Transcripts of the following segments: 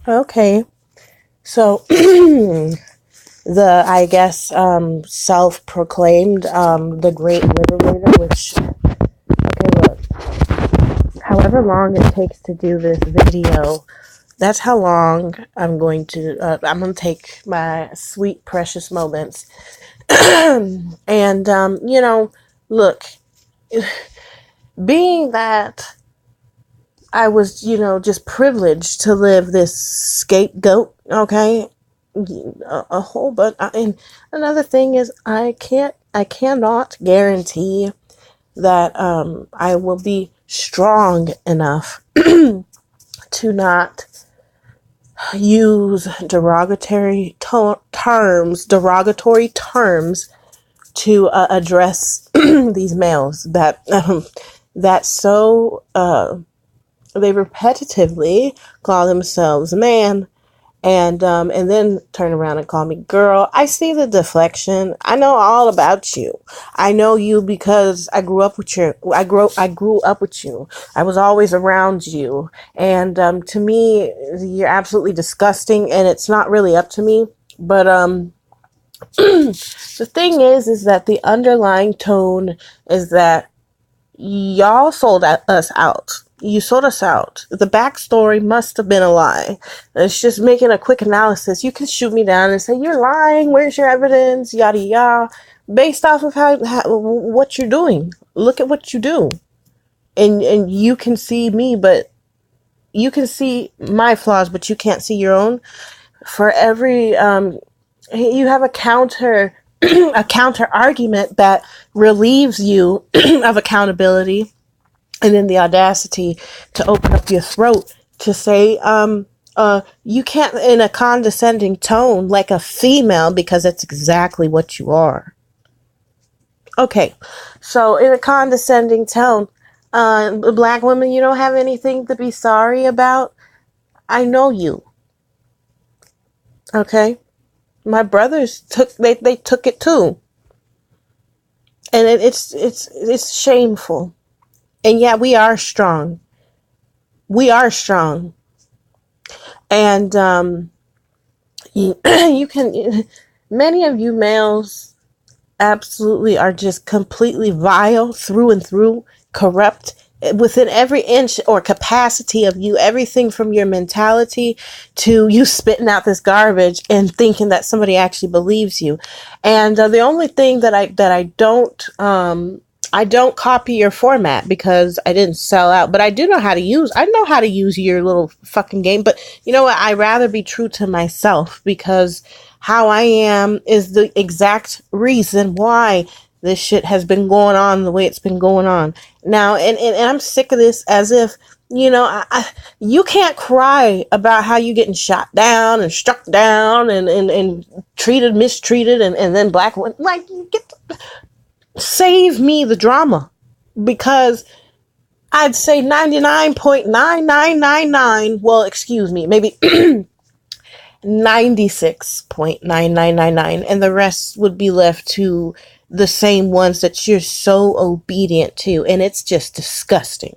Okay. So I guess, self-proclaimed, the great liberator, which, okay, look, however long it takes to do this video, that's how long I'm going to take my sweet, precious moments. And, look, being that I was, just privileged to live this scapegoat, okay? A whole bunch. And another thing is, I cannot guarantee that I will be strong enough to not use derogatory terms to address these males that so they repetitively call themselves man, and then turn around and call me girl. I see the deflection. I know all about you. I know you because I grew up with you. I grew up with you. I was always around you. And to me, you're absolutely disgusting, and it's not really up to me. But the thing is that the underlying tone is that y'all sold us out. You sold us out. The backstory must have been a lie. It's just making a quick analysis. You can shoot me down and say, you're lying. Where's your evidence? Yada, yada. Based off of what you're doing. Look at what you do. And you can see me, but you can see my flaws, but you can't see your own. For every, you have a counter a counter argument that relieves you of accountability, and then the audacity to open up your throat to say, you can't, in a condescending tone, like a female, because that's exactly what you are. Okay, so in a condescending tone, black women, you don't have anything to be sorry about. I know you. Okay, my brothers they took it too, and it's shameful. And yeah, we are strong. We are strong. And you can, many of you males absolutely are just completely vile through and through, corrupt within every inch or capacity of you, everything from your mentality to you spitting out this garbage and thinking that somebody actually believes you. And the only thing that I don't copy your format because I didn't sell out, but I know how to use your little fucking game. But you know what? I'd rather be true to myself, because how I am is the exact reason why this shit has been going on the way it's been going on now. And I'm sick of this, as if, you can't cry about how you getting shot down and struck down and mistreated, and then black women, like, you get save me the drama, because I'd say 99.9999, well, excuse me, maybe 96.9999, and the rest would be left to the same ones that you're so obedient to. And it's just disgusting.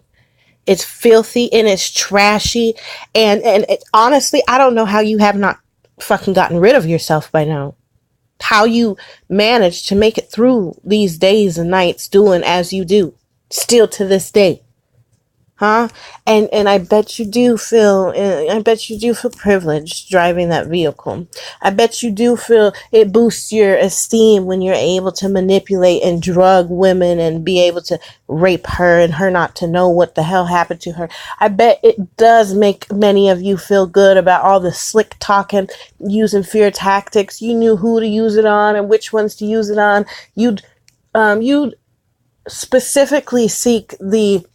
It's filthy and it's trashy. And honestly, I don't know how you have not fucking gotten rid of yourself by now. How you manage to make it through these days and nights doing as you do, still to this day. Huh? And I bet you do feel privileged driving that vehicle. I bet you do feel it boosts your esteem when you're able to manipulate and drug women and be able to rape her and her not to know what the hell happened to her. I bet it does make many of you feel good about all the slick talking, using fear tactics. You knew who to use it on and which ones to use it on. You'd specifically seek the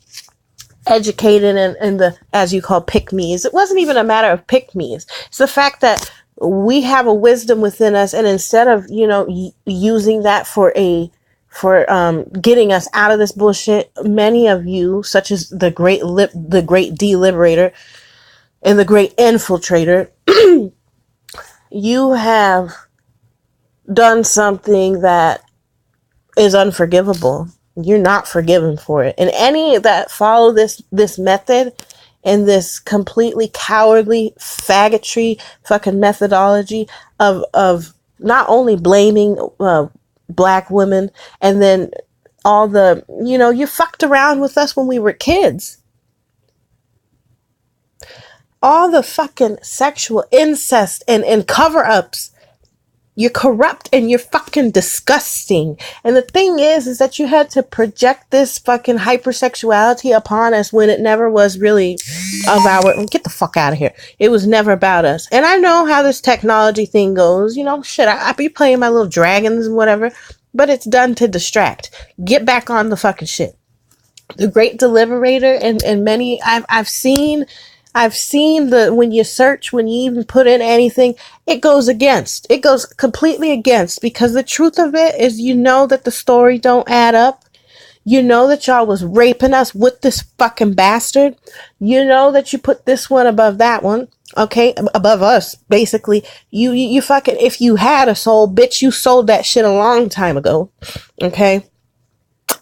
educated and the, as you call, pick-me's. It wasn't even a matter of pick-me's. It's the fact that we have a wisdom within us, and instead of, using that for getting us out of this bullshit, many of you, such as the great deliberator and the great infiltrator, you have done something that is unforgivable. You're not forgiven for it. And any that follow this method in this completely cowardly faggotry fucking methodology of not only blaming black women, and then all the, you fucked around with us when we were kids. All the fucking sexual incest and cover-ups. You're corrupt and you're fucking disgusting. And the thing is that you had to project this fucking hypersexuality upon us when it never was really of our... Get the fuck out of here. It was never about us. And I know how this technology thing goes. Shit, I be playing my little dragons and whatever, but it's done to distract. Get back on the fucking shit. The Great Deliberator and many... I've seen when you search, when you even put in anything, it goes completely against, because the truth of it is, that the story don't add up. That y'all was raping us with this fucking bastard. That you put this one above that one. Okay. Above us. Basically, you fucking, if you had a soul, bitch, you sold that shit a long time ago. Okay.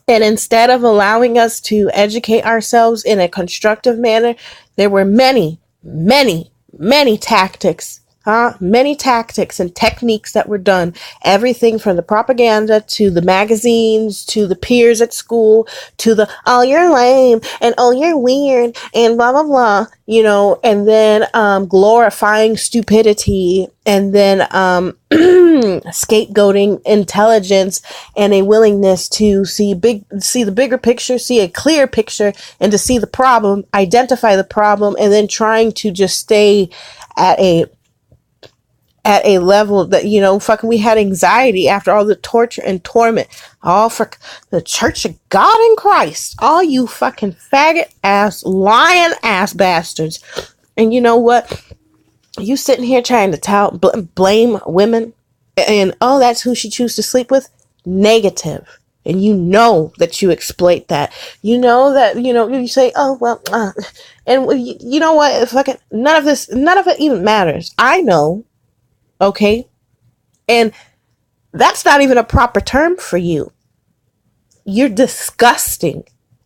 And instead of allowing us to educate ourselves in a constructive manner, there were many, many, many tactics, many tactics and techniques that were done. Everything from the propaganda to the magazines, to the peers at school, to the, oh, you're lame and oh, you're weird and blah, blah, blah, and then glorifying stupidity, and then scapegoating intelligence and a willingness to see the bigger picture, see a clear picture, and to see the problem, identify the problem, and then trying to just stay at a level that, fucking, we had anxiety after all the torture and torment, all for the Church of God in Christ, all you fucking faggot ass, lying ass bastards. And you know what? You sitting here trying to blame women, and oh, that's who she chooses to sleep with. Negative. And that you exploit that. That, you say, oh, well, and you know what? Fucking none of it even matters. I know. Okay. And that's not even a proper term for you. You're disgusting.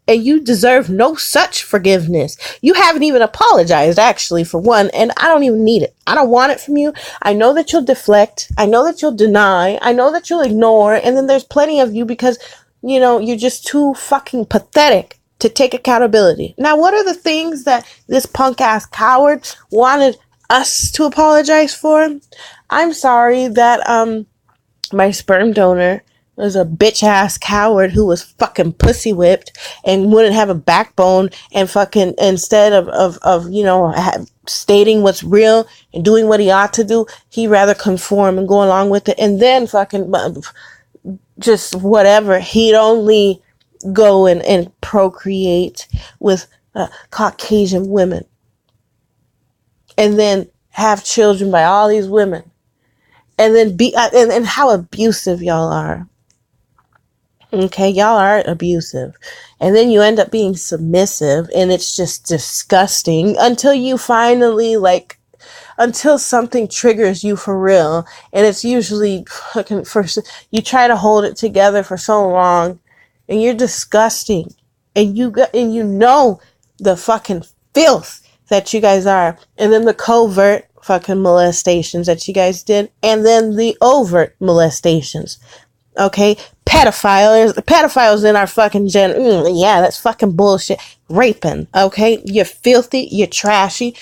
And you deserve no such forgiveness. You haven't even apologized, actually, for one. And I don't even need it. I don't want it from you. I know that you'll deflect. I know that you'll deny. I know that you'll ignore. And then there's plenty of you because, you're just too fucking pathetic to take accountability. Now, what are the things that this punk ass coward wanted us to apologize for? I'm sorry that my sperm donor was a bitch ass coward who was fucking pussy whipped and wouldn't have a backbone, and fucking, instead of stating what's real and doing what he ought to do, he rather conform and go along with it, and then fucking just whatever. He'd only go and procreate with Caucasian women, and then have children by all these women, and then and how abusive y'all are. Okay, y'all are abusive. And then you end up being submissive, and it's just disgusting until you finally, until something triggers you for real. And it's usually fucking you try to hold it together for so long, and you're disgusting. And the fucking filth that you guys are. And then the covert fucking molestations that you guys did, and then the overt molestations. Okay, pedophiles in our fucking yeah, that's fucking bullshit. Raping, okay, you're filthy, you're trashy.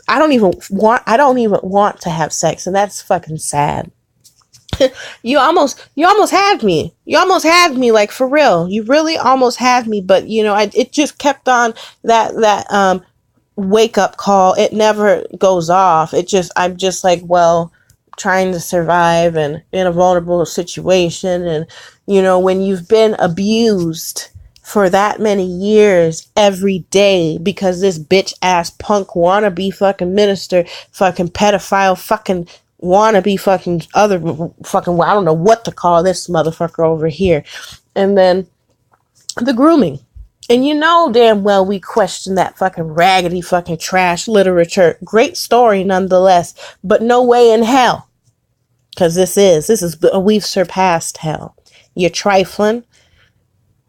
I don't even want to have sex, and that's fucking sad. You almost had me. You almost had me, like, for real. You really almost had me, but it just kept on that wake up call. It never goes off. I'm just like, well, trying to survive and in a vulnerable situation. And, when you've been abused for that many years every day because this bitch ass punk wannabe fucking minister, fucking pedophile, fucking wannabe fucking other fucking, I don't know what to call this motherfucker over here. And then the grooming. And damn well we question that fucking raggedy fucking trash literature. Great story nonetheless, but no way in hell. Because we've surpassed hell. You're trifling.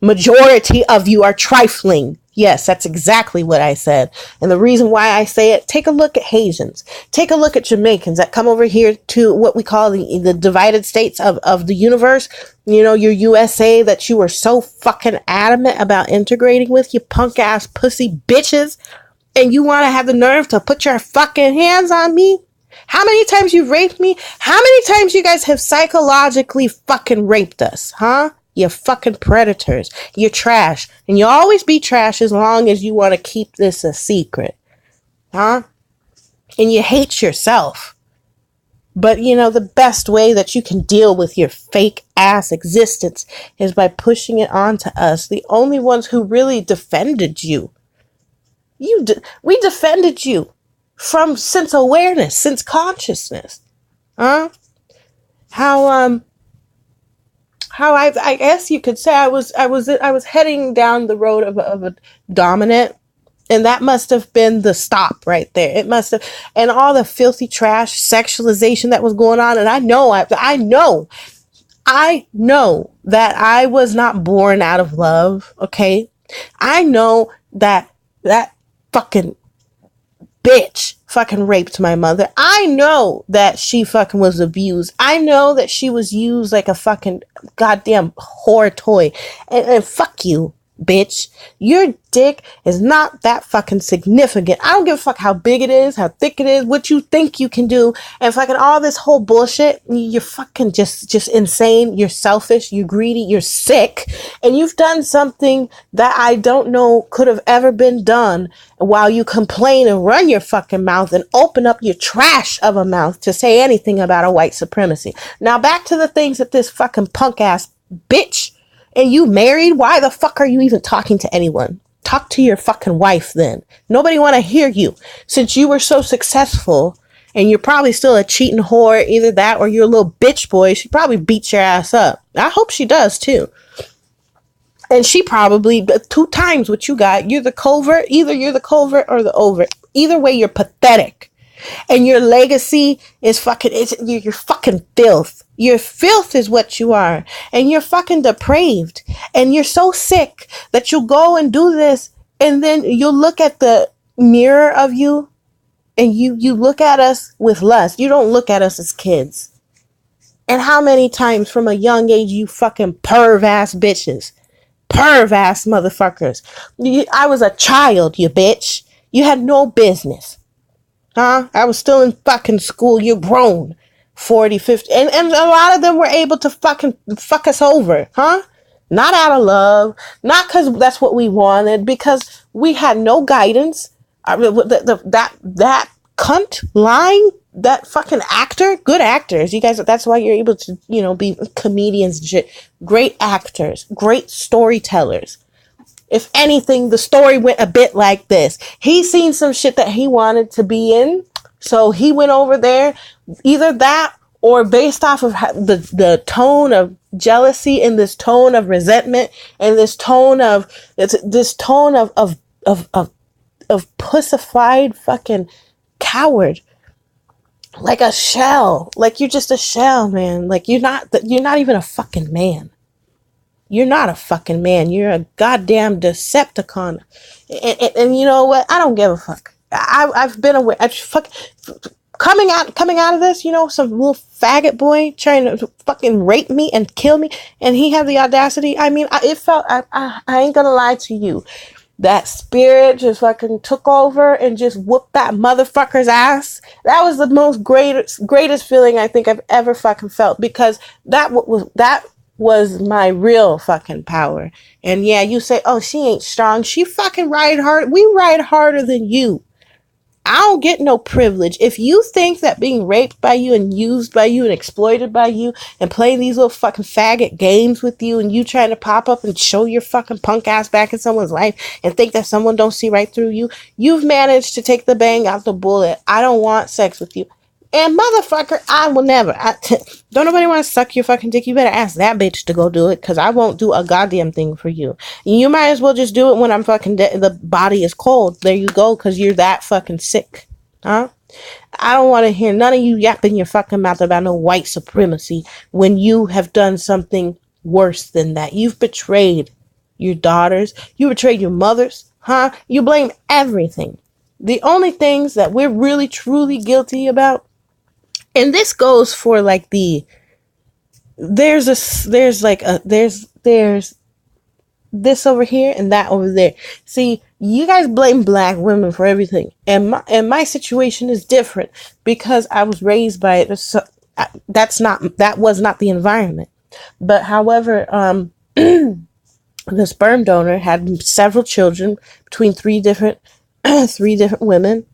Majority of you are trifling. Yes, that's exactly what I said. And the reason why I say it, take a look at Haitians. Take a look at Jamaicans that come over here to what we call the divided states of the universe. You know, your USA that you were so fucking adamant about integrating with, you punk ass pussy bitches. And you want to have the nerve to put your fucking hands on me? How many times you raped me? How many times you guys have psychologically fucking raped us, huh? You fucking predators. You're trash. And you'll always be trash as long as you want to keep this a secret. Huh? And you hate yourself. But, you know, the best way that you can deal with your fake ass existence is by pushing it onto us, the only ones who really defended you. We defended you from sense awareness, sense consciousness. Huh? How I guess you could say I was heading down the road of a dominant, and that must have been the stop right there. It must have, and all the filthy trash sexualization that was going on. And I know that I was not born out of love. Okay, I know that fucking bitch fucking raped my mother. I know that she fucking was abused. I know that she was used like a fucking goddamn whore toy. And fuck you, bitch. Your dick is not that fucking significant. I don't give a fuck how big it is, how thick it is, what you think you can do, and fucking all this whole bullshit. You're fucking just insane. You're selfish. You're greedy. You're sick. And you've done something that I don't know could have ever been done while you complain and run your fucking mouth and open up your trash of a mouth to say anything about a white supremacy. Now back to the things that this fucking punk ass bitch. And you married? Why the fuck are you even talking to anyone? Talk to your fucking wife then. Nobody want to hear you. Since you were so successful and you're probably still a cheating whore, either that or you're a little bitch boy, she probably beats your ass up. I hope she does too. And she probably 2 times what you got. You're the covert. Either you're the covert or the overt. Either way, you're pathetic. And your legacy is fucking, you're fucking filth. Your filth is what you are. And you're fucking depraved. And you're so sick that you'll go and do this. And then you'll look at the mirror of you. And you look at us with lust. You don't look at us as kids. And how many times from a young age you fucking perv ass bitches. Perv ass motherfuckers. I was a child, you bitch. You had no business. Huh? I was still in fucking school. You're grown. 40, 50. And a lot of them were able to fucking fuck us over. Huh? Not out of love. Not because that's what we wanted. Because we had no guidance. That cunt lying. That fucking actor. Good actors. You guys, that's why you're able to, you know, be comedians and shit. Great actors. Great storytellers. If anything, the story went a bit like this. He seen some shit that he wanted to be in. So he went over there. Either that or based off of the tone of jealousy and this tone of resentment and this tone of pussified fucking coward. Like a shell. Like you're just a shell, man. Like you're not even a fucking man. You're not a fucking man. You're a goddamn Decepticon. And you know what? I don't give a fuck. I've been aware. Coming out of this, you know, some little faggot boy trying to fucking rape me and kill me. And he had the audacity. I mean, it felt, I ain't gonna lie to you. That spirit just fucking took over and just whooped that motherfucker's ass. That was the most greatest feeling I think I've ever fucking felt, because that was my real fucking power. And yeah, you say, oh, she ain't strong. She fucking ride hard. We ride harder than you. I don't get no privilege. If you think that being raped by you and used by you and exploited by you and playing these little fucking faggot games with you and you trying to pop up and show your fucking punk ass back in someone's life and think that someone don't see right through you, you've managed to take the bang out the bullet. I don't want sex with you. And motherfucker, I will never. Don't nobody want to suck your fucking dick. You better ask that bitch to go do it, because I won't do a goddamn thing for you. You might as well just do it when I'm fucking the body is cold. There you go, because you're that fucking sick. Huh? I don't want to hear none of you yapping your fucking mouth about no white supremacy when you have done something worse than that. You've betrayed your daughters. You betrayed your mothers. Huh? You blame everything. The only things that we're really truly guilty about, and this goes for like there's this over here and that over there. See, you guys blame black women for everything, and my situation is different because I was raised by it. So that was not the environment. But however, the sperm donor had several children between three different women,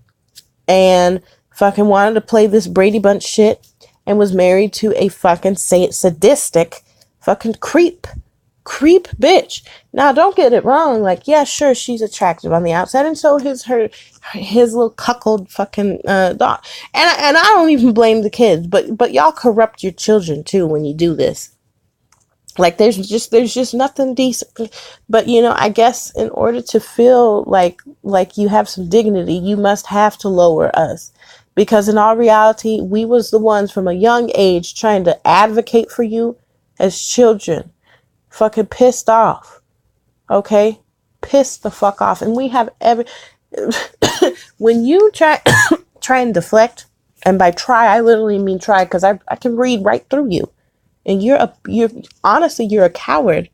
and fucking wanted to play this Brady Bunch shit, and was married to a fucking sadistic fucking creep bitch. Now, don't get it wrong. Like, yeah, sure, she's attractive on the outside, and so his little cuckold fucking dog. And I don't even blame the kids, but y'all corrupt your children too when you do this. Like, there's just nothing decent. But, you know, I guess in order to feel like you have some dignity, you must have to lower us. Because in all reality, we was the ones from a young age trying to advocate for you as children. Fucking pissed off. Okay? Pissed the fuck off. And we have when you try and deflect, and by try, I literally mean try, because I can read right through you. And you're honestly, you're a coward.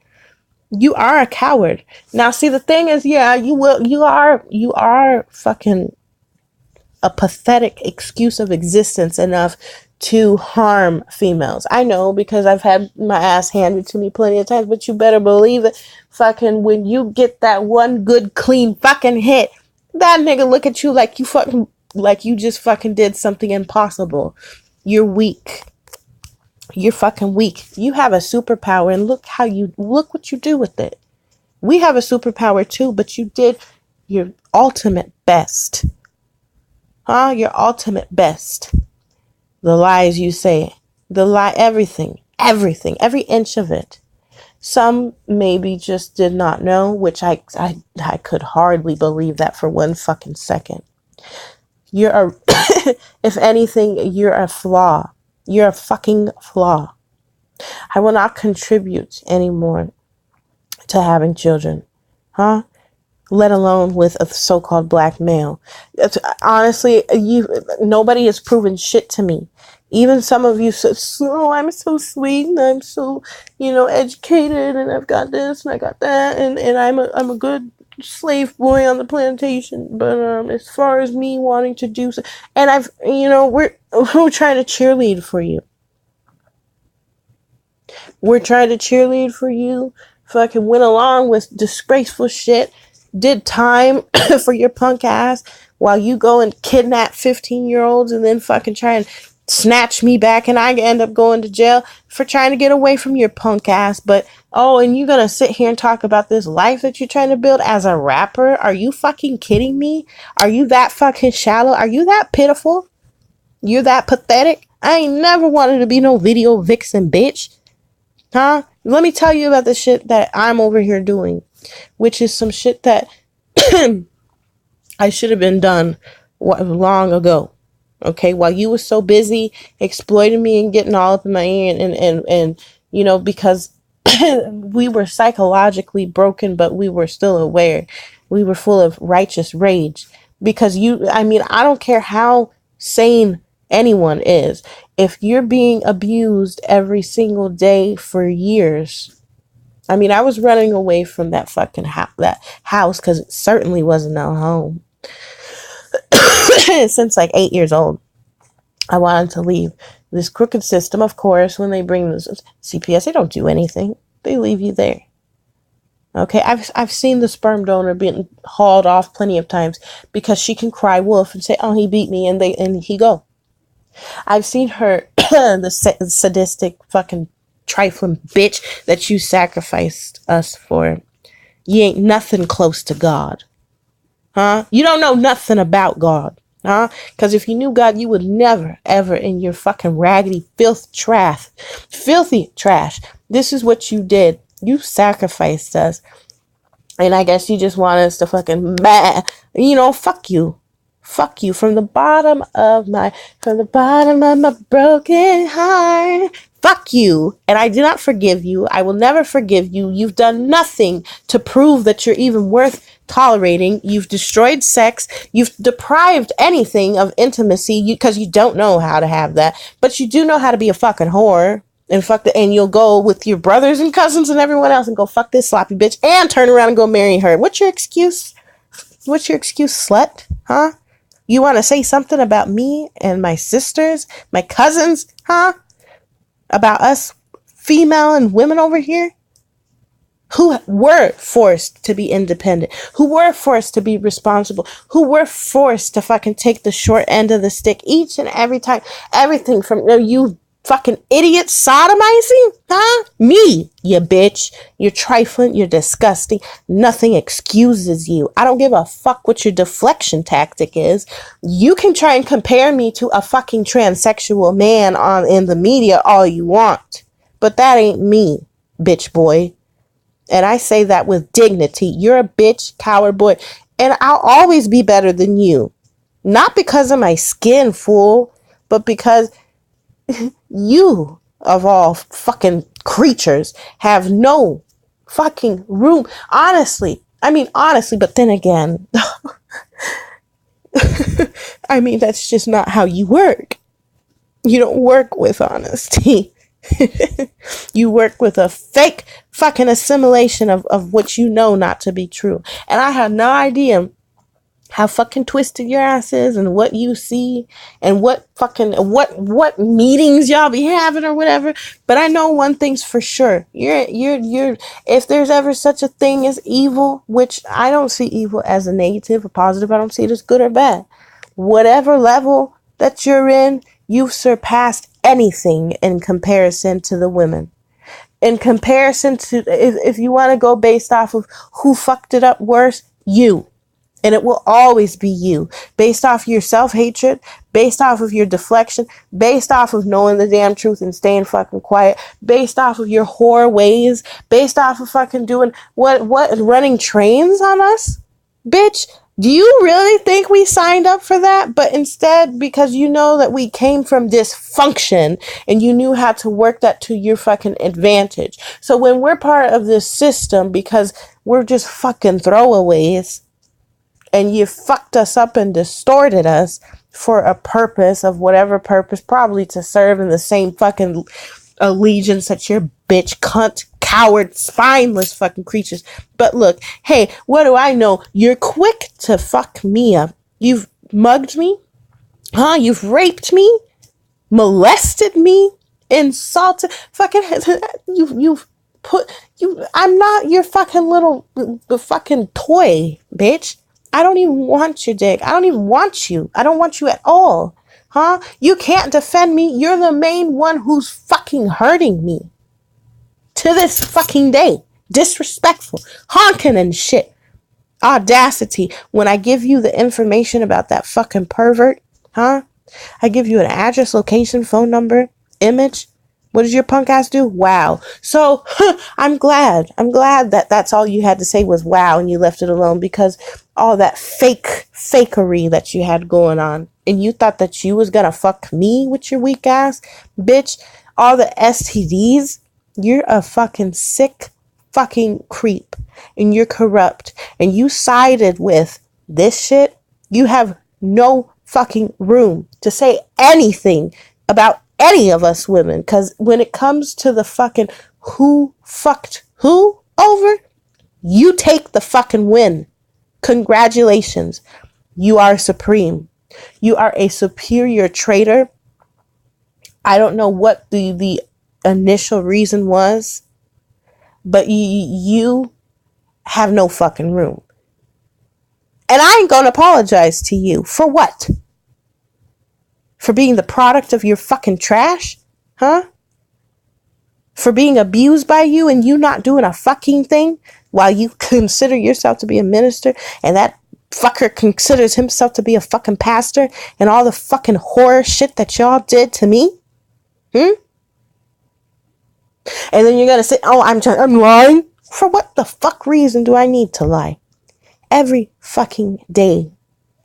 You are a coward. Now, see, the thing is, yeah, you are fucking a pathetic excuse of existence enough to harm females. I know, because I've had my ass handed to me plenty of times, but you better believe it. Fucking when you get that one good, clean fucking hit, that nigga look at you like you just fucking did something impossible. You're weak. You're fucking weak. You have a superpower, and look what you do with it. We have a superpower too, but you did your ultimate best. Huh? Your ultimate best. The lies you say, everything, every inch of it. Some maybe just did not know, which I could hardly believe that for one fucking second. If anything, you're a flaw. You're a fucking flaw. I will not contribute anymore to having children. Huh? Let alone with a so-called black male. Honestly, nobody has proven shit to me. Even some of you said, "So I'm so sweet, and I'm so, educated, and I've got this and I got that, and I'm a good slave boy on the plantation." But as far as me wanting to do so, and we're trying to cheerlead for you. We're trying to cheerlead for you. Fucking went along with disgraceful shit. Did time for your punk ass while you go and kidnap 15-year-olds and then fucking try and snatch me back, and I end up going to jail for trying to get away from your punk ass. But, and you're gonna sit here and talk about this life that you're trying to build as a rapper? Are you fucking kidding me? Are you that fucking shallow? Are you that pitiful? You're that pathetic? I ain't never wanted to be no video vixen, bitch. Huh? Let me tell you about the shit that I'm over here doing, which is some shit that I should have been done long ago. Okay, while you were so busy exploiting me and getting all up in my ear, and because we were psychologically broken, but we were still aware. We were full of righteous rage because I don't care how sane anyone is. If you're being abused every single day for years, I was running away from that fucking that house because it certainly wasn't no home. Since like 8 years old, I wanted to leave this crooked system. Of course, when they bring this CPS, they don't do anything. They leave you there. Okay, I've seen the sperm donor being hauled off plenty of times because she can cry wolf and say, "Oh, he beat me," and he go. I've seen her, the sadistic fucking trifling bitch that you sacrificed us for. You ain't nothing close to God. Huh? You don't know nothing about God. Huh? Because if you knew God, you would never, ever in your fucking raggedy filthy trash. This is what you did. You sacrificed us. And I guess you just want us to fucking, fuck you. Fuck you from the bottom of my broken heart. Fuck you. And I do not forgive you. I will never forgive you. You've done nothing to prove that you're even worth tolerating. You've destroyed sex. You've deprived anything of intimacy because you don't know how to have that. But you do know how to be a fucking whore. And you'll go with your brothers and cousins and everyone else and go fuck this sloppy bitch and turn around and go marry her. What's your excuse? What's your excuse, slut? Huh? You want to say something about me and my sisters, my cousins, huh? About us female and women over here who were forced to be independent, who were forced to be responsible, who were forced to fucking take the short end of the stick each and every time. Everything from you fucking idiot sodomizing, huh? Me, you bitch. You're trifling. You're disgusting. Nothing excuses you. I don't give a fuck what your deflection tactic is. You can try and compare me to a fucking transsexual man in the media all you want, but that ain't me, bitch boy. And I say that with dignity. You're a bitch, coward boy, and I'll always be better than you. Not because of my skin, fool, but because you, of all fucking creatures, have no fucking room. Honestly, but then again, that's just not how you work. You don't work with honesty. You work with a fake fucking assimilation of what you know not to be true. And I have no idea how fucking twisted your ass is and what you see and what meetings y'all be having or whatever. But I know one thing's for sure. You're if there's ever such a thing as evil, which I don't see evil as a negative or positive. I don't see it as good or bad. Whatever level that you're in, you've surpassed anything in comparison to the women. In comparison to, if you want to go based off of who fucked it up worse, you. And it will always be you, based off your self-hatred, based off of your deflection, based off of knowing the damn truth and staying fucking quiet, based off of your whore ways, based off of fucking doing running trains on us? Bitch, do you really think we signed up for that? But instead, because you know that we came from dysfunction and you knew how to work that to your fucking advantage. So when we're part of this system, because we're just fucking throwaways, and you fucked us up and distorted us for a purpose of whatever purpose, probably to serve in the same fucking allegiance that your bitch, cunt, coward, spineless fucking creatures. But look, hey, what do I know? You're quick to fuck me up. You've mugged me, huh? You've raped me, molested me, insulted, fucking, I'm not your fucking little, fucking toy, bitch. I don't even want your dick. I don't even want you. I don't want you at all. Huh? You can't defend me. You're the main one who's fucking hurting me. To this fucking day. Disrespectful. Honking and shit. Audacity. When I give you the information about that fucking pervert, huh? I give you an address, location, phone number, image. What does your punk ass do? Wow. So I'm glad that that's all you had to say was wow, and you left it alone, because all that fakery that you had going on, and you thought that you was gonna fuck me with your weak ass, bitch. All the STDs, you're a fucking sick fucking creep, and you're corrupt, and you sided with this shit. You have no fucking room to say anything about any of us women, because when it comes to the fucking who fucked who over, you take the fucking win. Congratulations. You are supreme. You are a superior traitor. I don't know what the initial reason was, but you have no fucking room. And I ain't gonna apologize to you. For what? For being the product of your fucking trash? Huh? For being abused by you and you not doing a fucking thing while you consider yourself to be a minister, and that fucker considers himself to be a fucking pastor, and all the fucking horror shit that y'all did to me? And then you're gonna say, oh, I'm lying? For what the fuck reason do I need to lie? Every fucking day.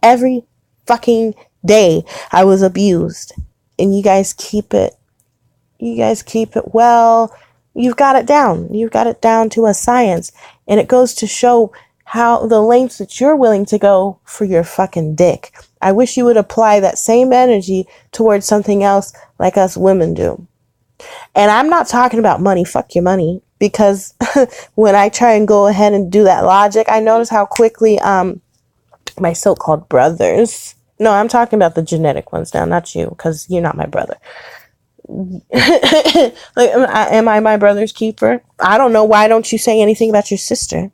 Every fucking day I was abused, and you guys keep it well. You've got it down to a science, and it goes to show how the lengths that you're willing to go for your fucking dick. I wish you would apply that same energy towards something else like us women do. And I'm not talking about money. Fuck your money. Because when I try and go ahead and do that logic, I notice how quickly my so-called brothers. No, I'm talking about the genetic ones now, not you, because you're not my brother. Like, am I my brother's keeper? I don't know. Why don't you say anything about your sister?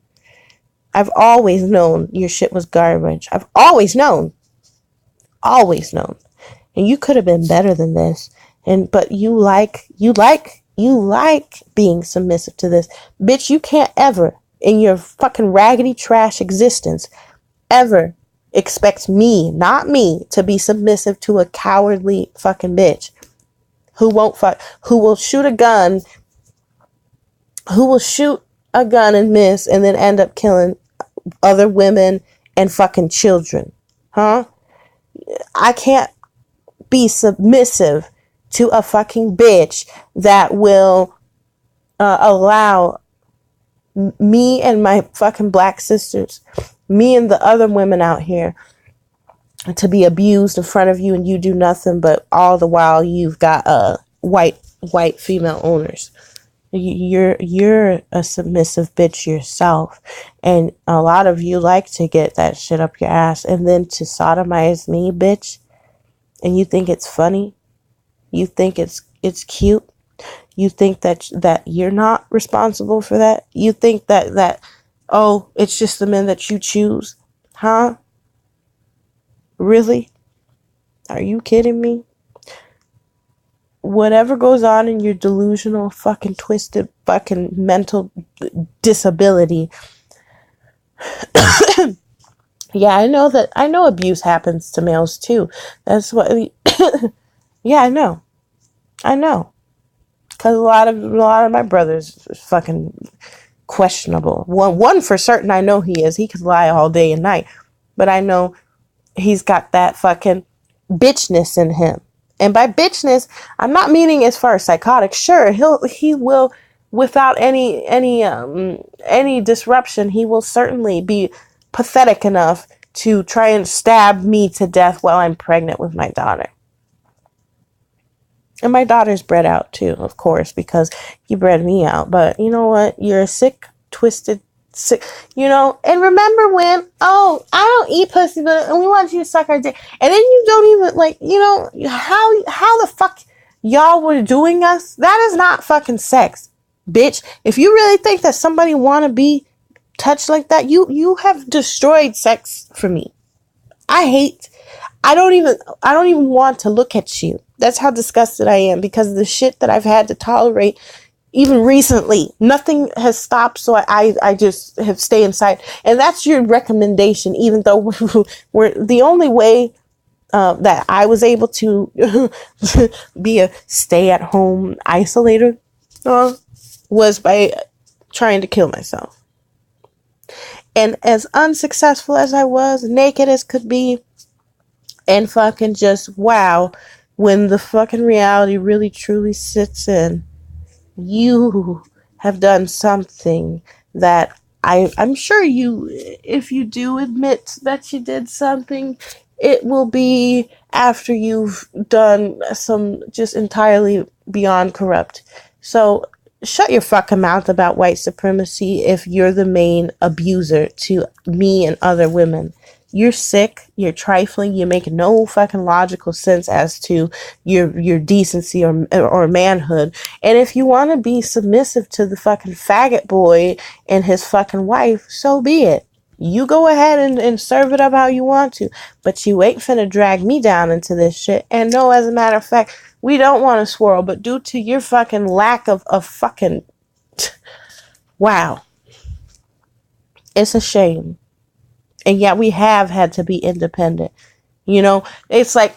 I've always known your shit was garbage. I've always known. Always known. And you could have been better than this. But you like being submissive to this. Bitch, you can't ever, in your fucking raggedy trash existence, ever expect me, not me, to be submissive to a cowardly fucking bitch who will shoot a gun and miss and then end up killing other women and fucking children. Huh? I can't be submissive to a fucking bitch that will allow me and my fucking black sisters, me and the other women out here, to be abused in front of you, and you do nothing, but all the while you've got white female owners. You're a submissive bitch yourself, and a lot of you like to get that shit up your ass, and then to sodomize me, bitch, and you think it's funny, you think it's cute, you think that you're not responsible for that, you think that oh, it's just the men that you choose, huh? Really? Are you kidding me? Whatever goes on in your delusional, fucking twisted, fucking mental disability. Yeah, I know abuse happens to males too. That's what, yeah, I know. Cause a lot of my brothers is fucking questionable. One for certain, I know he is. He could lie all day and night. But I know he's got that fucking bitchness in him. And by bitchness, I'm not meaning as far as psychotic. Sure, he will, without any disruption, he will certainly be pathetic enough to try and stab me to death while I'm pregnant with my daughter. And my daughter's bred out too, of course, because he bred me out. But you know what? You're a sick, twisted, sick, and remember when, oh, I don't eat pussy, but we want you to suck our dick. And then you don't even, how the fuck y'all were doing us? That is not fucking sex, bitch. If you really think that somebody want to be touched like that, you have destroyed sex for me. I don't even want to look at you. That's how disgusted I am because of the shit that I've had to tolerate. Even recently, nothing has stopped, so I just have stayed inside. And that's your recommendation, even though we're the only way that I was able to be a stay-at-home isolator was by trying to kill myself. And as unsuccessful as I was, naked as could be, and fucking just, wow, when the fucking reality really truly sits in, you have done something that I'm sure if you do admit that you did something, it will be after you've done some just entirely beyond corrupt. So shut your fucking mouth about white supremacy if you're the main abuser to me and other women. You're sick, you're trifling, you make no fucking logical sense as to your decency or manhood. And if you want to be submissive to the fucking faggot boy and his fucking wife, so be it. You go ahead and serve it up how you want to. But you ain't finna drag me down into this shit. And no, as a matter of fact, we don't want to swirl, but due to your fucking lack of fucking... Wow. It's a shame. And yet we have had to be independent. It's like,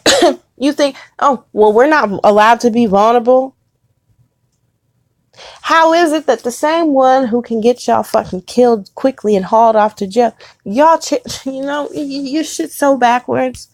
you think, oh, well, we're not allowed to be vulnerable. How is it that the same one who can get y'all fucking killed quickly and hauled off to jail, y'all, your shit's so backwards.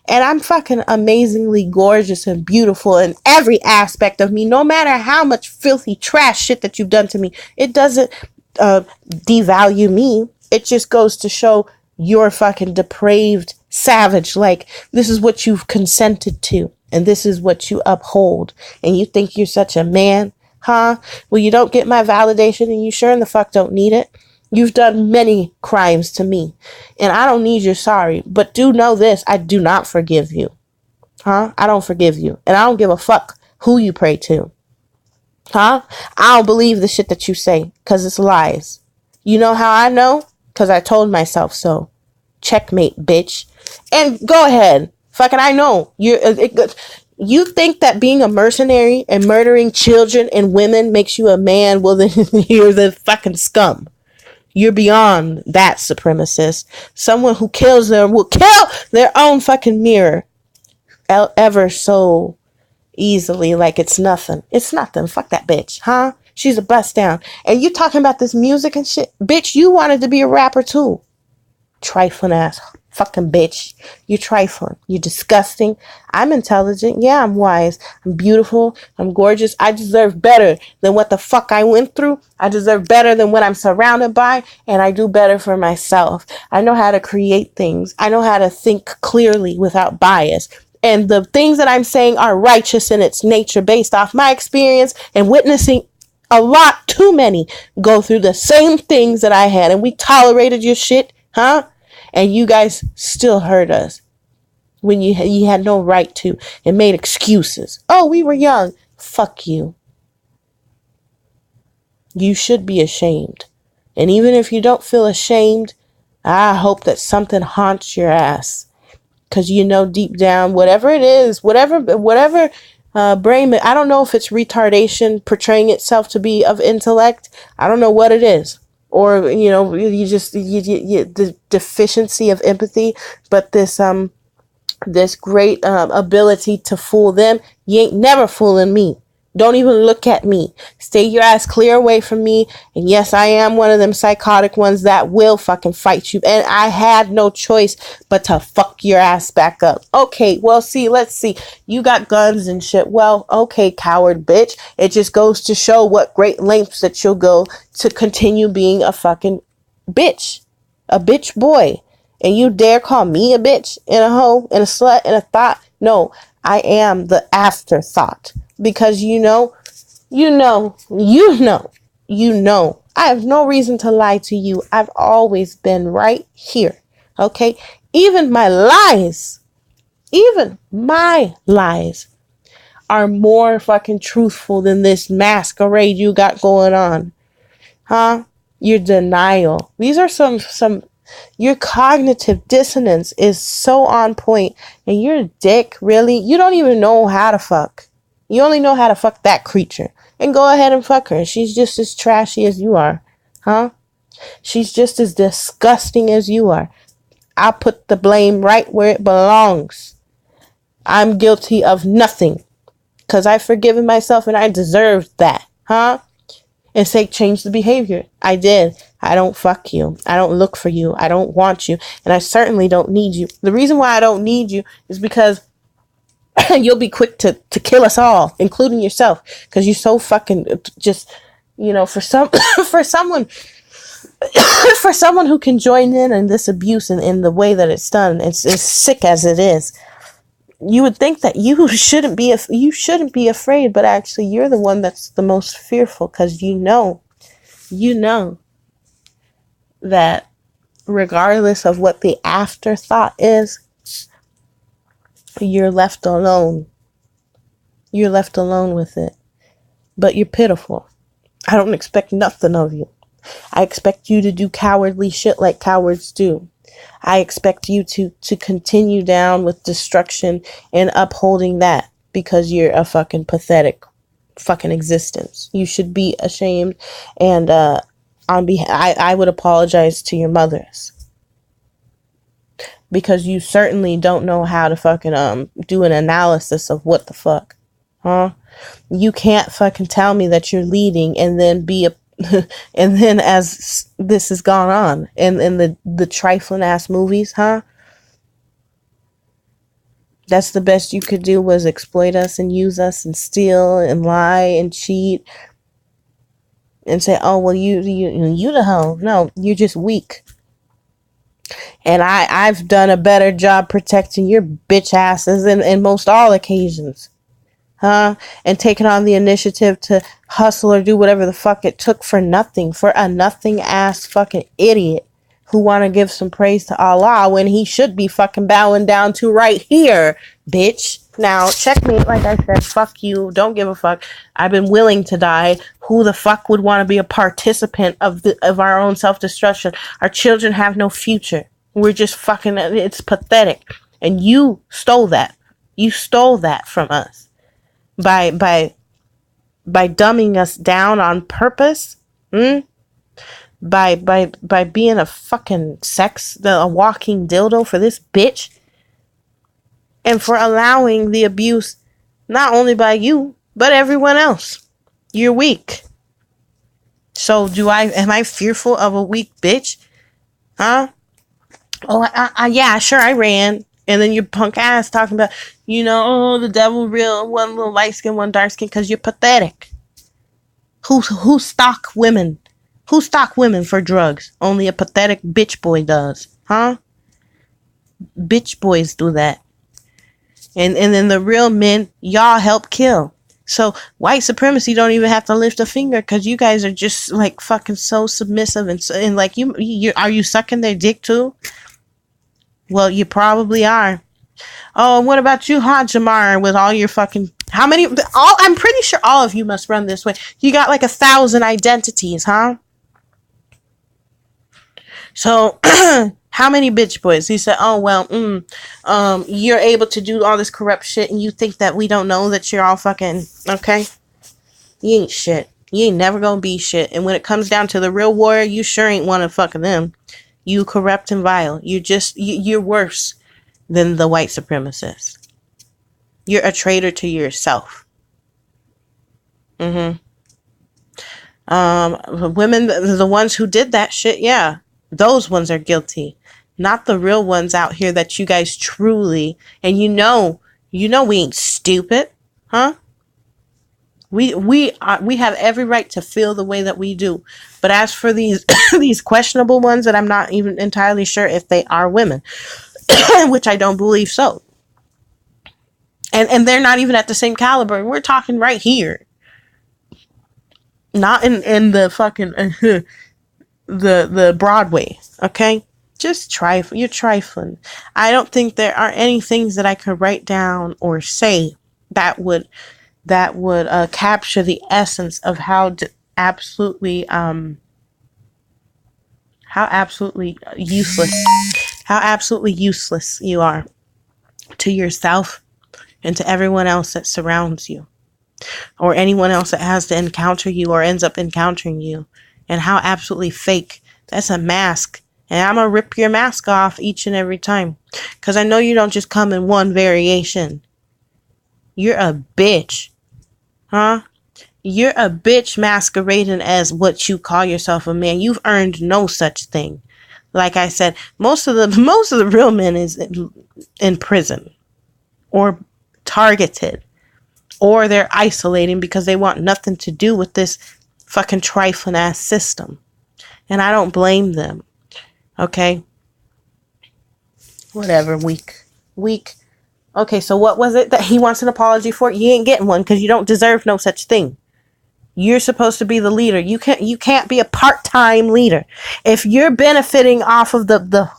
And I'm fucking amazingly gorgeous and beautiful in every aspect of me, no matter how much filthy trash shit that you've done to me. It doesn't devalue me. it just goes to show you're fucking depraved savage. Like, this is what you've consented to, and this is what you uphold, and you think you're such a man, huh? Well, you don't get my validation, and you sure in the fuck don't need it. You've done many crimes to me, and I don't need your sorry, but do know this, I do not forgive you, huh? I don't forgive you, and I don't give a fuck who you pray to, huh? I don't believe the shit that you say, because it's lies. You know how I know? Because I told myself so. Checkmate, bitch. And go ahead. Fucking I know. You think that being a mercenary and murdering children and women makes you a man? Well, then you're the fucking scum. You're beyond that, supremacist. Someone who kills them will kill their own fucking mirror ever so easily, like it's nothing. It's nothing. Fuck that bitch, huh? She's a bust down. And you talking about this music and shit? Bitch, you wanted to be a rapper too. Trifling ass fucking bitch. You're trifling. You're disgusting. I'm intelligent. Yeah, I'm wise. I'm beautiful. I'm gorgeous. I deserve better than what the fuck I went through. I deserve better than what I'm surrounded by. And I do better for myself. I know how to create things. I know how to think clearly without bias. And the things that I'm saying are righteous in its nature based off my experience and witnessing a lot too many go through the same things that I had, and we tolerated your shit, huh? And you guys still hurt us when you had no right to, and made excuses. Oh, we were young. Fuck you. You should be ashamed. And even if you don't feel ashamed, I hope that something haunts your ass. Because you know deep down, whatever it is, whatever brain, I don't know if it's retardation portraying itself to be of intellect. I don't know what it is. Or, you know, you the deficiency of empathy, but this great ability to fool them. You ain't never fooling me. Don't even look at me. Stay your ass clear away from me. And yes, I am one of them psychotic ones that will fucking fight you. And I had no choice but to fuck your ass back up. Okay, well, let's see. You got guns and shit. Well, okay, coward bitch. It just goes to show what great lengths that you'll go to continue being a fucking bitch. A bitch boy. And you dare call me a bitch and a hoe and a slut and a thought? No, I am the afterthought. Because you know, I have no reason to lie to you. I've always been right here. Okay? Even my lies are more fucking truthful than this masquerade you got going on. Huh? Your denial. These are some your cognitive dissonance is so on point. And you're a dick, really? You don't even know how to fuck. You only know how to fuck that creature. And go ahead and fuck her. She's just as trashy as you are. Huh? She's just as disgusting as you are. I'll put the blame right where it belongs. I'm guilty of nothing. Because I've forgiven myself and I deserved that. Huh? And say change the behavior. I did. I don't fuck you. I don't look for you. I don't want you. And I certainly don't need you. The reason why I don't need you is because you'll be quick to kill us all, including yourself, because you're so fucking just, you know, for someone who can join in this abuse in the way that it's done, it's sick as it is. You would think that you shouldn't be afraid, but actually you're the one that's the most fearful, because you know that regardless of what the afterthought is, you're left alone. You're left alone with it. But you're pitiful. I don't expect nothing of you. I expect you to do cowardly shit like cowards do. I expect you to continue down with destruction and upholding that because you're a fucking pathetic fucking existence. You should be ashamed, and I would apologize to your mothers. Because you certainly don't know how to fucking do an analysis of what the fuck. Huh? You can't fucking tell me that you're leading and then be a and then as this has gone on in the trifling ass movies, huh? That's the best you could do, was exploit us and use us and steal and lie and cheat and say, oh well, you the hoe. No, you're just weak. And I've done a better job protecting your bitch asses in most all occasions. Huh? And taking on the initiative to hustle or do whatever the fuck it took for nothing. For a nothing ass fucking idiot who want to give some praise to Allah when he should be fucking bowing down to right here, bitch. Now, checkmate, like I said, fuck you. Don't give a fuck. I've been willing to die. Who the fuck would want to be a participant of our own self-destruction? Our children have no future. We're just fucking, it's pathetic. And you stole that. You stole that from us by dumbing us down on purpose. By being a fucking a walking dildo for this bitch. And for allowing the abuse, not only by you, but everyone else. You're weak. So am I fearful of a weak bitch? Huh? Oh, yeah, sure, I ran. And then your punk ass talking about, the devil real, one little light skin, one dark skin, because you're pathetic. Who stalk women? Who stalk women for drugs? Only a pathetic bitch boy does. Huh? Bitch boys do that. And then the real men, y'all help kill. So white supremacy don't even have to lift a finger because you guys are just like fucking so submissive and like you are you sucking their dick too? Well, you probably are. Oh, and what about you, Jamar, with all your fucking I'm pretty sure all of you must run this way. You got like 1,000 identities, huh? So how many bitch boys? He said, oh, well, you're able to do all this corrupt shit and you think that we don't know that you're all fucking, okay? You ain't shit. You ain't never gonna be shit. And when it comes down to the real warrior, you sure ain't one of fucking them. You corrupt and vile. You're worse than the white supremacist. You're a traitor to yourself. Women, the ones who did that shit, yeah. Those ones are guilty, not the real ones out here that you guys truly, and we ain't stupid, huh? We have every right to feel the way that we do. But as for these these questionable ones that I'm not even entirely sure if they are women, which I don't believe so. And they're not even at the same caliber. We're talking right here. Not in the fucking the Broadway, okay? Just trifle. You're trifling. I don't think there are any things that I could write down or say that would capture the essence of how absolutely useless you are to yourself and to everyone else that surrounds you, or anyone else that has to encounter you or ends up encountering you. And how absolutely fake. That's a mask. And I'm going to rip your mask off each and every time. Because I know you don't just come in one variation. You're a bitch. Huh? You're a bitch masquerading as what you call yourself a man. You've earned no such thing. Like I said, most of the real men is in prison. Or targeted. Or they're isolating because they want nothing to do with this fucking trifling ass system. And I don't blame them. Okay? Whatever, weak. Okay, so what was it that he wants an apology for? You ain't getting one because you don't deserve no such thing. You're supposed to be the leader. You can't be a part-time leader. If you're benefiting off of the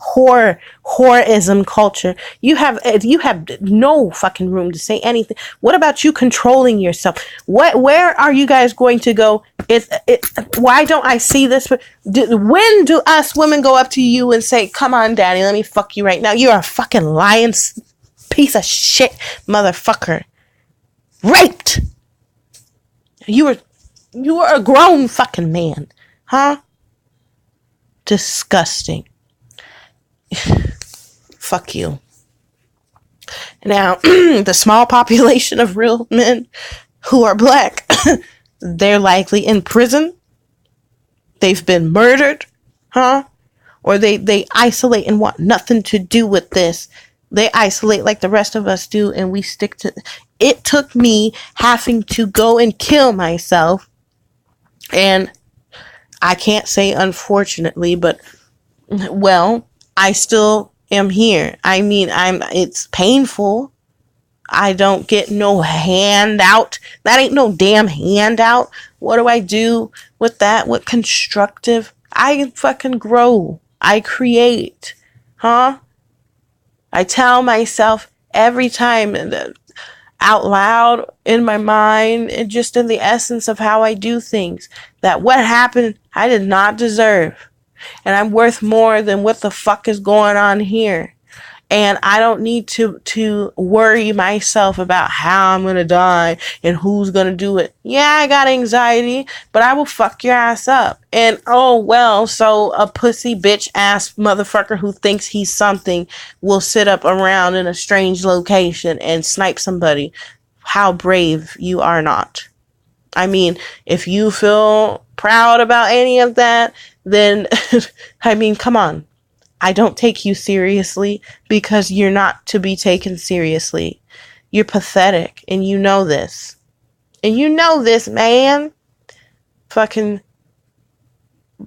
whoreism culture, you have no fucking room to say anything. What about you controlling yourself? Where are you guys going to go? Why don't I see this? When do us women go up to you and say, "Come on, daddy, let me fuck you right now"? You're a fucking lying piece of shit, motherfucker. Raped. You were a grown fucking man. Huh? Disgusting. Fuck you. Now, the small population of real men who are black, they're likely in prison. They've been murdered. Huh? Or they isolate and want nothing to do with this. They isolate like the rest of us do, and we stick to... It took me having to go and kill myself. And I can't say unfortunately, but, well, I still am here. I mean, it's painful. I don't get no handout. That ain't no damn handout. What do I do with that? What constructive? I fucking grow. I create. Huh? I tell myself every time out loud in my mind and just in the essence of how I do things that what happened I did not deserve. And I'm worth more than what the fuck is going on here. And I don't need to worry myself about how I'm going to die and who's going to do it. Yeah, I got anxiety, but I will fuck your ass up. And oh, well, so a pussy bitch ass motherfucker who thinks he's something will sit up around in a strange location and snipe somebody. How brave you are not. I mean, if you feel proud about any of that, then, I mean, come on. I don't take you seriously because you're not to be taken seriously. You're pathetic, and you know this. And you know this, man. Fucking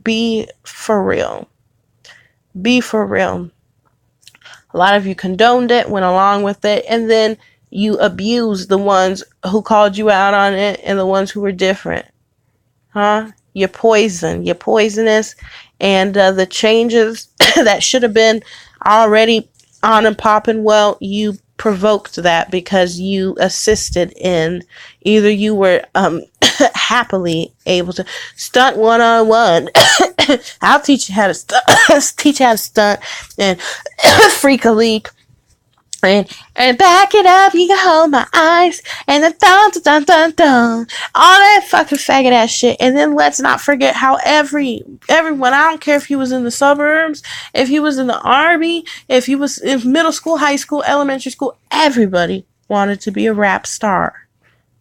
be for real. Be for real. A lot of you condoned it, went along with it, and then you abused the ones who called you out on it and the ones who were different. Huh? You're poison. You're poisonous. And the changes that should have been already on and popping, well, you provoked that because you assisted in, either you were happily able to stunt one-on-one. I'll teach you how to teach you how to stunt and freak a leak. And back it up, you can hold my eyes, and then dun dun dun dun, all that fucking faggot ass shit. And then let's not forget how everyone, I don't care if he was in the suburbs, if he was in the army, if he was in middle school, high school, elementary school, everybody wanted to be a rap star.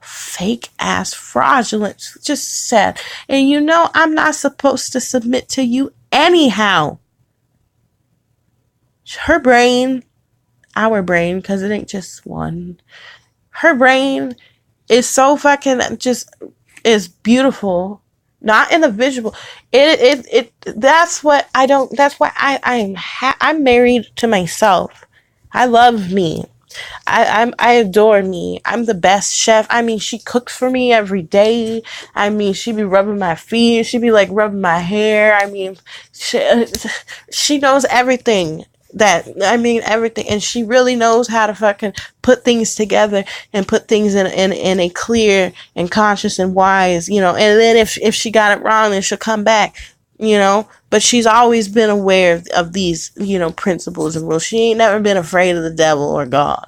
Fake ass, fraudulent, just sad. And you know I'm not supposed to submit to you anyhow. Her brain, our brain, because it ain't just one. Her brain is so fucking just is beautiful, not in the visual. That's what I don't. That's why I'm married to myself. I love me. I adore me. I'm the best chef. I mean, she cooks for me every day. I mean, she be rubbing my feet. She be like rubbing my hair. I mean, she knows everything. Everything, and she really knows how to fucking put things together and put things in a clear and conscious and wise, and then if she got it wrong, then she'll come back, but she's always been aware of these, principles and rules. She ain't never been afraid of the devil or God.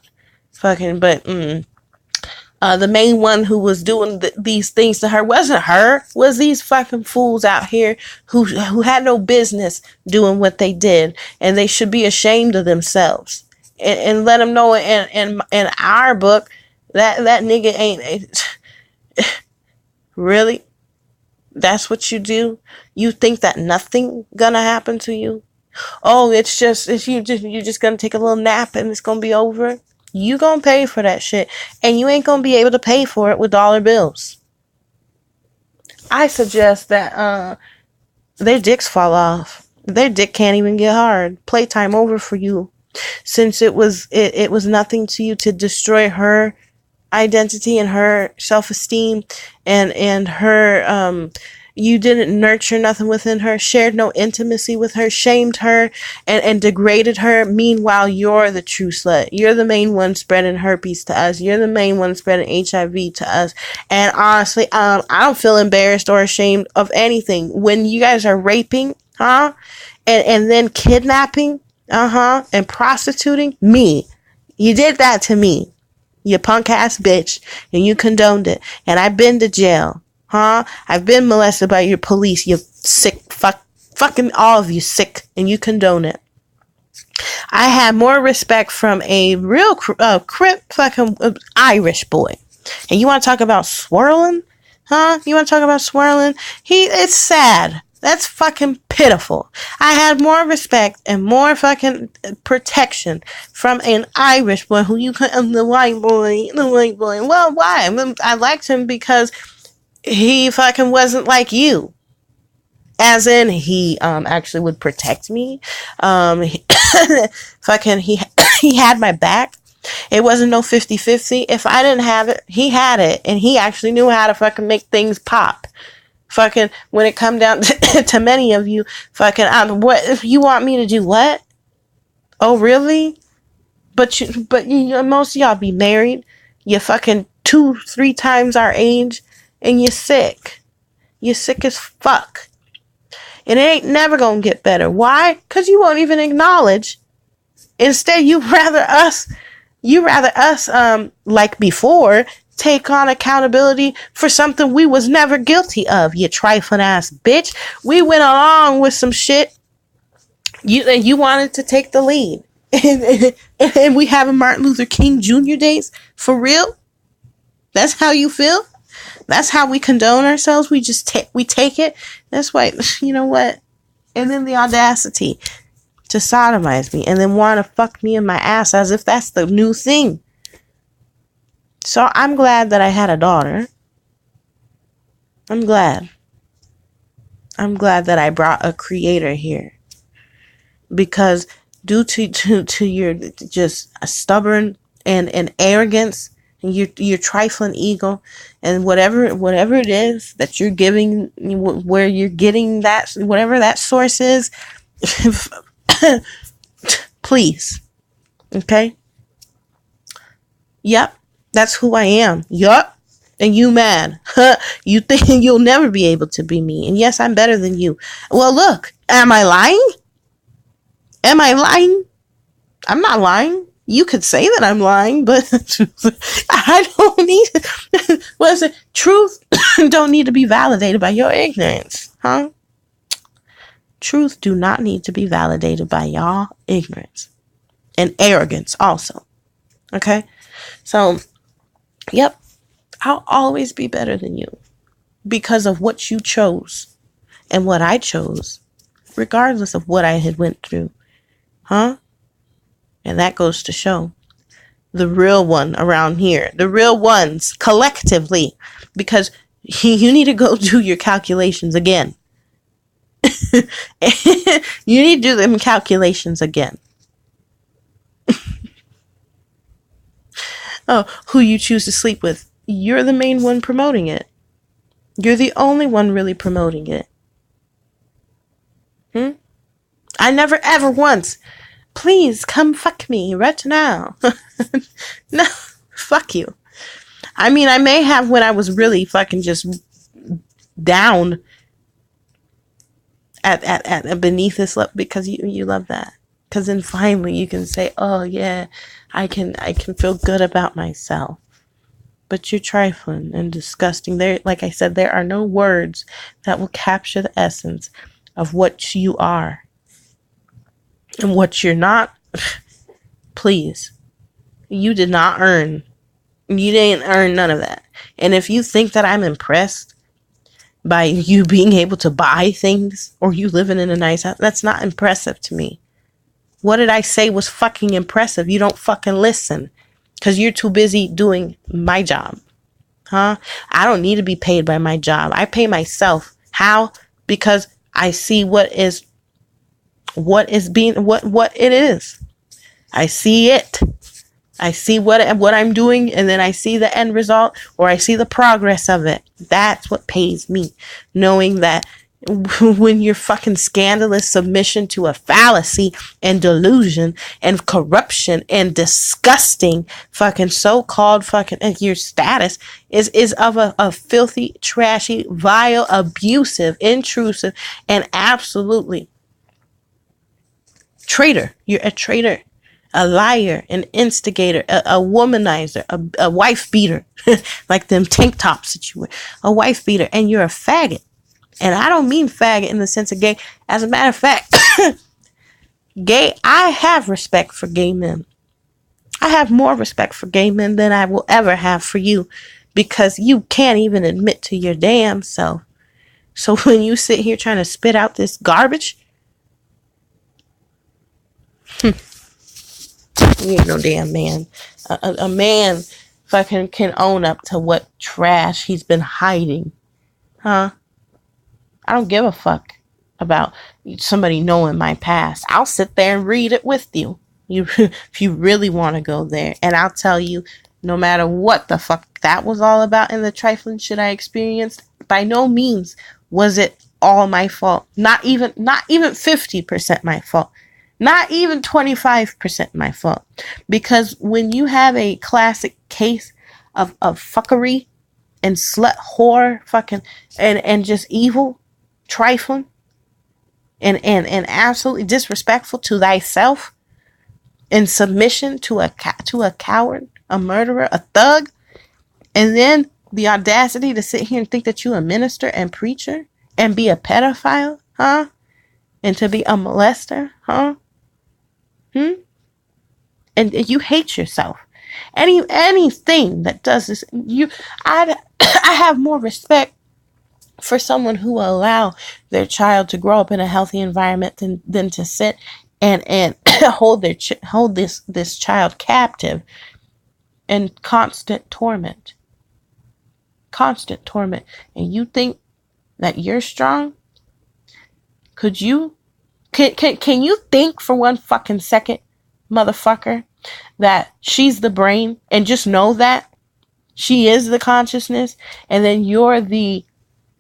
The main one who was doing these things to her wasn't her, was these fucking fools out here who had no business doing what they did, and they should be ashamed of themselves. And let them know in our book that nigga ain't really. That's what you do. You think that nothing gonna happen to you? Oh, you're just gonna take a little nap and it's gonna be over. You gonna pay for that shit, and you ain't gonna be able to pay for it with dollar bills. I suggest that their dicks fall off. Their dick can't even get hard. Playtime over for you, since it was nothing to you to destroy her identity and her self-esteem and her you didn't nurture nothing within her, shared no intimacy with her, shamed her and degraded her. Meanwhile, you're the true slut. You're the main one spreading herpes to us. You're the main one spreading HIV to us. And honestly, I don't feel embarrassed or ashamed of anything. When you guys are raping, and then kidnapping, and prostituting me, you did that to me. You punk ass bitch, and you condoned it. And I've been to jail. I've been molested by your police, you sick fucking all of you sick, and you condone it. I had more respect from a real crip fucking Irish boy. And you want to talk about swirling? You want to talk about swirling? It's sad. That's fucking pitiful. I had more respect and more fucking protection from an Irish boy who the white boy. Well, why? I liked him because he fucking wasn't like you. As in, he actually would protect me. He, fucking he had my back. It wasn't no 50-50. If I didn't have it, he had it, and he actually knew how to fucking make things pop. Fucking when it come down to many of you, fucking what if you want me to do what? Oh really? But most of y'all be married. You're fucking 2-3 times our age, and you're sick. You're sick as fuck. And it ain't never gonna get better. Why? Because you won't even acknowledge. Instead, you rather us, like before, take on accountability for something we was never guilty of, you trifling ass bitch. We went along with some shit. You wanted to take the lead. And we having Martin Luther King Jr. days? For real? That's how you feel? That's how we condone ourselves? We just take it? That's why, you know what? And then the audacity to sodomize me and then want to fuck me in my ass as if that's the new thing. So I'm glad that I had a daughter. I'm glad that I brought a creator here. Because due to your just stubborn and arrogance and your trifling ego and whatever it is that you're giving, where you're getting that, whatever that source is, please, okay? Yep, that's who I am. Yup. And you mad. You think you'll never be able to be me. And yes, I'm better than you. Well, look, am I lying? Am I lying? I'm not lying. You could say that I'm lying, but I don't need what is it? Truth don't need to be validated by your ignorance, huh? Truth do not need to be validated by y'all ignorance and arrogance also. Okay? So, yep, I'll always be better than you because of what you chose and what I chose, regardless of what I had went through. Huh? And that goes to show the real one around here, the real ones collectively, because you need to go do your calculations again. You need to do them calculations again. Oh, who you choose to sleep with. You're the main one promoting it. You're the only one really promoting it. I never ever once. Please come fuck me right now. No, fuck you. I mean, I may have when I was really fucking just down at beneath this love, because you love that. Because then finally you can say, oh yeah, I can feel good about myself. But you're trifling and disgusting. There, like I said, there are no words that will capture the essence of what you are and what you're not. Please, you did not earn. You didn't earn none of that. And if you think that I'm impressed by you being able to buy things or you living in a nice house, that's not impressive to me. What did I say was fucking impressive? You don't fucking listen because you're too busy doing my job. Huh? I don't need to be paid by my job. I pay myself. How? Because I see what it is. I see it. I see what I'm doing, and then I see the end result, or I see the progress of it. That's what pays me. Knowing that when your fucking scandalous submission to a fallacy and delusion and corruption and disgusting fucking so-called fucking, and your status is of a filthy, trashy, vile, abusive, intrusive, and absolutely traitor. You're a traitor, a liar, an instigator, a womanizer, a wife beater, like them tank tops that you wear, a wife beater, and you're a faggot. And I don't mean faggot in the sense of gay. As a matter of fact, gay, I have respect for gay men. I have more respect for gay men than I will ever have for you, because you can't even admit to your damn self. So when you sit here trying to spit out this garbage, you ain't no damn man. A man fucking can own up to what trash he's been hiding. Huh? I don't give a fuck. about somebody knowing my past. I'll sit there and read it with you. If you really want to go there. And I'll tell you, no matter what the fuck that was all about in the trifling shit I experienced, by no means was it all my fault. Not even 50% my fault. Not even 25% my fault. Because when you have a classic case of fuckery and slut whore fucking and just evil, trifling, and absolutely disrespectful to thyself, in submission to a coward, a murderer, a thug, and then the audacity to sit here and think that you a minister and preacher and be a pedophile, huh? And to be a molester, huh? And you hate yourself. Anything that does this, I have more respect for someone who will allow their child to grow up in a healthy environment than to sit and hold this child captive in constant torment. And you think that you're strong? Can you think for one fucking second, motherfucker, that she's the brain, and just know that she is the consciousness, and then you're the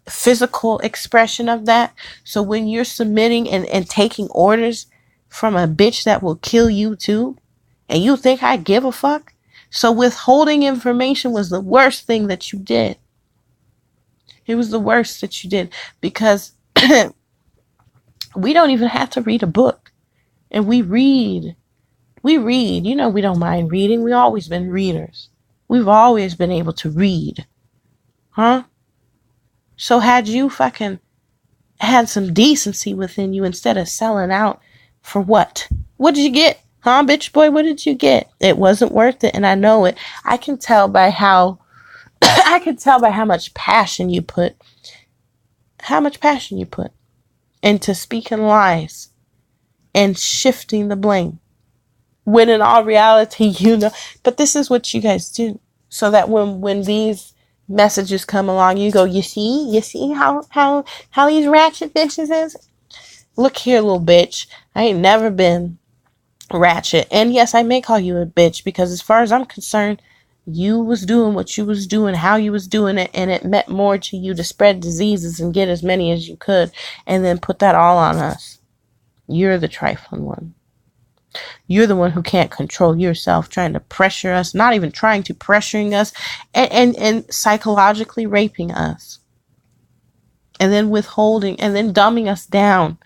physical expression of that? So when you're submitting and taking orders from a bitch that will kill you too, and you think I give a fuck? So withholding information was the worst thing that you did. It was the worst that you did, because we don't even have to read a book. And we read. You know, we don't mind reading. We've always been readers. We've always been able to read. Huh? So had you fucking had some decency within you instead of selling out for what? What did you get? Huh, bitch boy? What did you get? It wasn't worth it, and I know it. I can tell by how much passion you put. How much passion you put into speaking lies and shifting the blame. When in all reality, you know. But this is what you guys do. So that when these messages come along, you go, you see how these ratchet bitches is? Look here, little bitch. I ain't never been ratchet. And yes, I may call you a bitch, because as far as I'm concerned, you was doing what you was doing, how you was doing it, and it meant more to you to spread diseases and get as many as you could, and then put that all on us. You're the trifling one. You're the one who can't control yourself, trying to pressure us, not even trying to, pressuring us, and psychologically raping us. And then withholding, and then dumbing us down.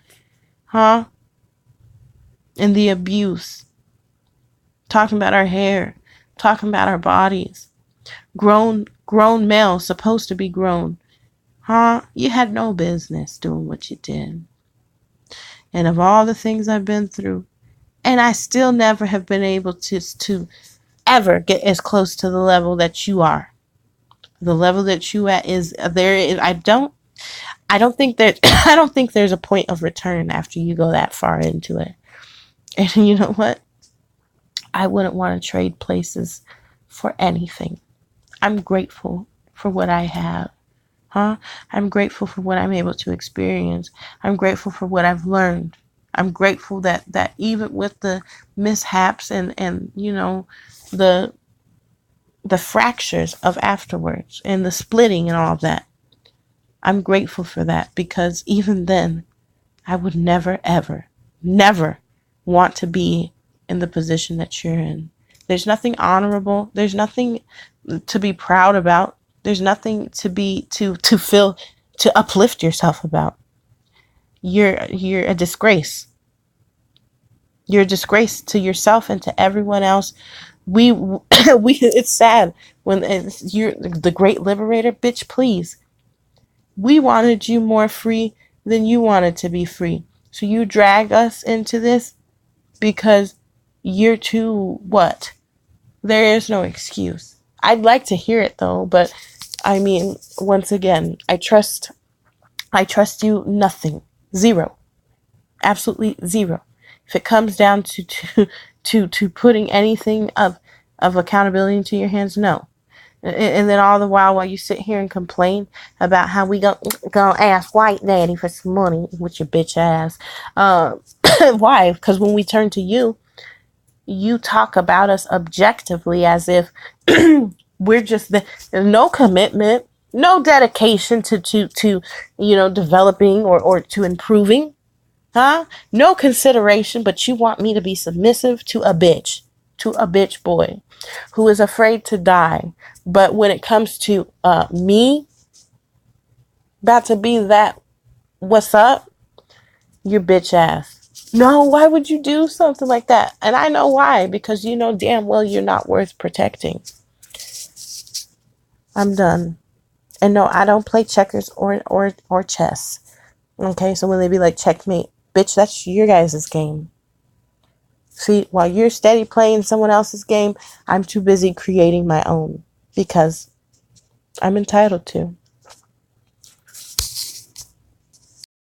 Huh? And the abuse. Talking about our hair. Talking about our bodies. Grown males, supposed to be grown. Huh? You had no business doing what you did. And of all the things I've been through, and I still never have been able to ever get as close to the level that you are. The level that you at is there. I don't think there's a point of return after you go that far into it. And you know what? I wouldn't want to trade places for anything. I'm grateful for what I have. Huh? I'm grateful for what I'm able to experience. I'm grateful for what I've learned. I'm grateful that even with the mishaps and you know, the fractures of afterwards and the splitting and all of that, I'm grateful for that, because even then I would never, ever, never want to be in the position that you're in. There's nothing honorable. There's nothing to be proud about. There's nothing to feel, to uplift yourself about. You're a disgrace. You're a disgrace to yourself and to everyone else. It's sad when you're the great liberator, bitch, please. We wanted you more free than you wanted to be free. So you drag us into this because you're too what? There is no excuse. I'd like to hear it though, but I mean, once again, I trust you nothing. Zero. Absolutely zero. If it comes down to putting anything of accountability into your hands, no. And then all the while you sit here and complain about how we gonna ask white daddy for some money with your bitch ass. Why? Because when we turn to you, you talk about us objectively as if we're just there's no commitment, no dedication to developing or to improving, huh? No consideration, but you want me to be submissive to a bitch boy who is afraid to die. But when it comes to me about to be that what's up, your bitch ass. No, why would you do something like that? And I know why, because you know damn well you're not worth protecting. I'm done. And no, I don't play checkers or chess. Okay, so when they be like checkmate, bitch, that's your guys' game. See, while you're steady playing someone else's game, I'm too busy creating my own because I'm entitled to.